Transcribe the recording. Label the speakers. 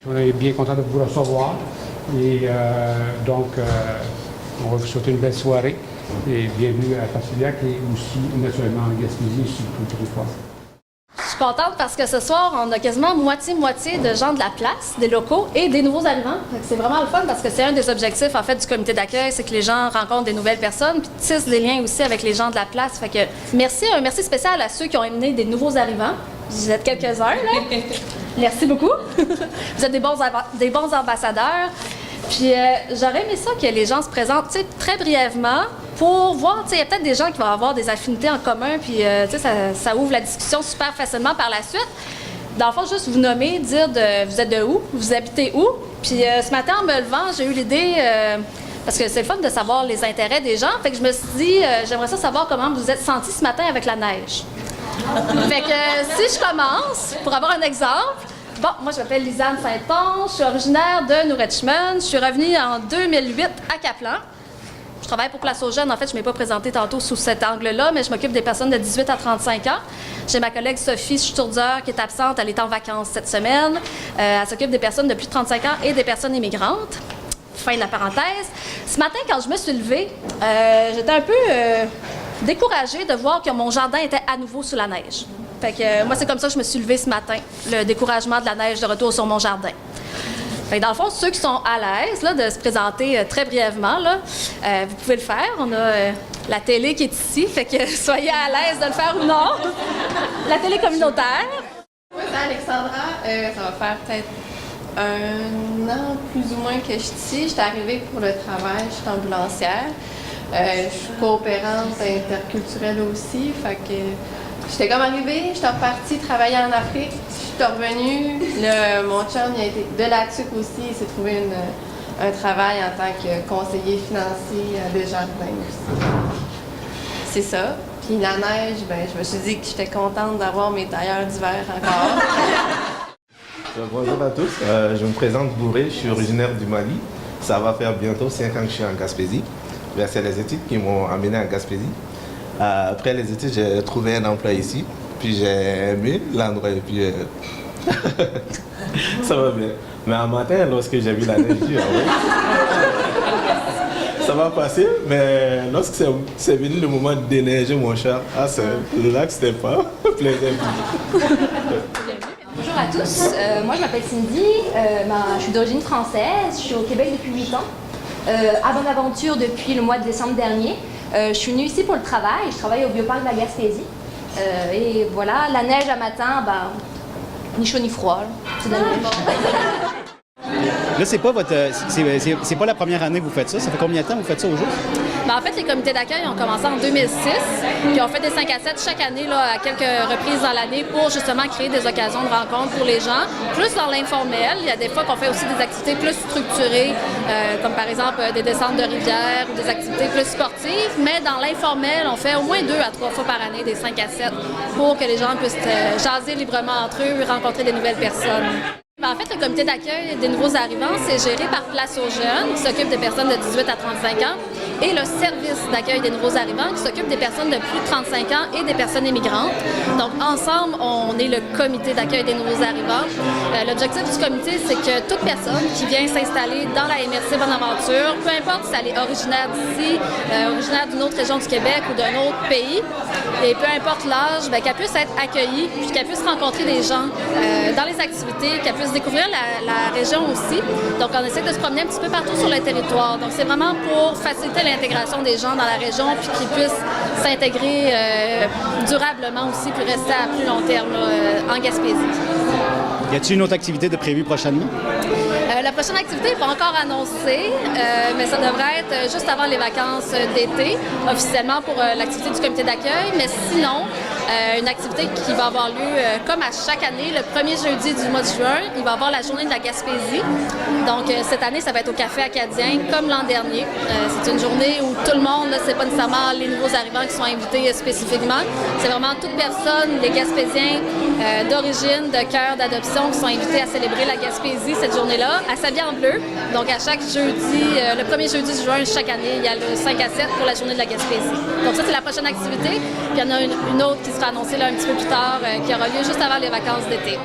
Speaker 1: On est bien content de vous recevoir et on va vous souhaiter une belle soirée et bienvenue à Pastillac et aussi naturellement en Gaspésie sur tout le territoire.
Speaker 2: Je suis contente parce que ce soir, on a quasiment moitié-moitié de gens de la place, des locaux et des nouveaux arrivants. C'est vraiment le fun parce que c'est un des objectifs en fait du comité d'accueil, c'est que les gens rencontrent des nouvelles personnes puis tissent des liens aussi avec les gens de la place. Fait que un merci spécial à ceux qui ont amené des nouveaux arrivants. Vous êtes quelques-uns, là. Merci beaucoup. Vous êtes des bons ambassadeurs. Puis j'aurais aimé ça que les gens se présentent très brièvement pour voir, il y a peut-être des gens qui vont avoir des affinités en commun, puis ça ouvre la discussion super facilement par la suite. Dans le fond, juste vous nommer, dire vous êtes de où, vous habitez où. Puis ce matin, en me levant, j'ai eu l'idée, parce que c'est le fun de savoir les intérêts des gens, fait que je me suis dit, j'aimerais ça savoir comment vous vous êtes sentis ce matin avec la neige. Fait que si je commence, pour avoir un exemple, bon, moi je m'appelle Lisanne Saint-Pons, je suis originaire de New Richmond, je suis revenue en 2008 à Caplan. Je travaille pour Place aux Jeunes, en fait je ne m'ai pas présentée tantôt sous cet angle-là, mais je m'occupe des personnes de 18 à 35 ans. J'ai ma collègue Sophie Sturzer qui est absente, elle est en vacances cette semaine. Elle s'occupe des personnes de plus de 35 ans et des personnes immigrantes. Fin de la parenthèse. Ce matin, quand je me suis levée, j'étais un peu découragée de voir que mon jardin était à nouveau sous la neige. Fait que moi, c'est comme ça que je me suis levée ce matin, le découragement de la neige de retour sur mon jardin. Fait que dans le fond, ceux qui sont à l'aise là, de se présenter très brièvement, là, vous pouvez le faire. On a la télé qui est ici, fait que soyez à l'aise de le faire ou non. La télé communautaire.
Speaker 3: Moi, c'est Alexandra. Ça va faire peut-être 1 an plus ou moins que je suis ici. J'étais arrivée pour le travail, je suis ambulancière. Je suis coopérante interculturelle aussi, fait que j'étais comme arrivée, j'étais repartie travailler en Afrique, je suis revenue, mon chum il a été de la TUC aussi, il s'est trouvé un travail en tant que conseiller financier à Desjardins aussi. C'est ça. Puis la neige, je me suis dit que j'étais contente d'avoir mes tailleurs d'hiver encore.
Speaker 4: Bonjour à tous, je me présente Bourré, je suis originaire du Mali. Ça va faire bientôt 5 ans que je suis en Gaspésie. C'est les études qui m'ont amené en Gaspésie. Après les études, j'ai trouvé un emploi ici. Puis j'ai aimé l'endroit et puis ça va bien. Mais un matin, lorsque j'ai vu la neige, j'ai dit, ça va passer. Mais lorsque c'est venu le moment de déneiger mon char, là que c'était pas plaisant.
Speaker 5: Bonjour à tous, moi je m'appelle Cindy, je suis d'origine française, je suis au Québec depuis 8 ans. À Bonaventure depuis le mois de décembre dernier. Je suis venue ici pour le travail, je travaille au Bioparc de la Gaspésie. Et voilà, la neige à matin, ni chaud ni froid, c'est de la neige.
Speaker 6: Là, c'est pas la première année que vous faites ça. Ça fait combien de temps que vous faites ça au jour?
Speaker 2: En fait, les comités d'accueil ont commencé en 2006, puis ont fait des 5 à 7 chaque année, là, à quelques reprises dans l'année, pour justement créer des occasions de rencontre pour les gens. Plus dans l'informel, il y a des fois qu'on fait aussi des activités plus structurées, comme par exemple des descentes de rivière ou des activités plus sportives, mais dans l'informel, on fait au moins 2 à 3 fois par année des 5 à 7 pour que les gens puissent jaser librement entre eux et rencontrer des nouvelles personnes. En fait, le comité d'accueil des nouveaux arrivants, c'est géré par Place aux Jeunes, qui s'occupe des personnes de 18 à 35 ans, et le service d'accueil des nouveaux arrivants, qui s'occupe des personnes de plus de 35 ans et des personnes immigrantes. Donc, ensemble, on est le comité d'accueil des nouveaux arrivants. L'objectif du comité, c'est que toute personne qui vient s'installer dans la MRC Bonaventure, peu importe si elle est originaire d'ici, originaire d'une autre région du Québec ou d'un autre pays, et peu importe l'âge, qu'elle puisse être accueillie, puis qu'elle puisse rencontrer des gens dans les activités, qu'elle puisse découvrir la région aussi. Donc, on essaie de se promener un petit peu partout sur le territoire. Donc, c'est vraiment pour faciliter l'intégration des gens dans la région puis qu'ils puissent s'intégrer durablement aussi puis rester à plus long terme là, en Gaspésie.
Speaker 6: Y a-t-il une autre activité de prévue prochainement?
Speaker 2: La prochaine activité n'est pas encore annoncée, mais ça devrait être juste avant les vacances d'été, officiellement pour l'activité du comité d'accueil. Mais sinon, une activité qui va avoir lieu comme à chaque année, le premier jeudi du mois de juin, il va y avoir la journée de la Gaspésie. Donc cette année, ça va être au Café Acadien, comme l'an dernier. C'est une journée où tout le monde, ce n'est pas nécessairement les nouveaux arrivants qui sont invités spécifiquement, c'est vraiment toute personne, les Gaspésiens d'origine, de cœur, d'adoption, qui sont invités à célébrer la Gaspésie cette journée-là, à s'habiller en bleu. Donc à chaque jeudi, le premier jeudi de juin, chaque année, il y a le 5 à 7 pour la journée de la Gaspésie. Donc ça, c'est la prochaine activité. Puis il y en a une autre qui sera annoncée là, un petit peu plus tard, qui aura lieu juste avant les vacances d'été.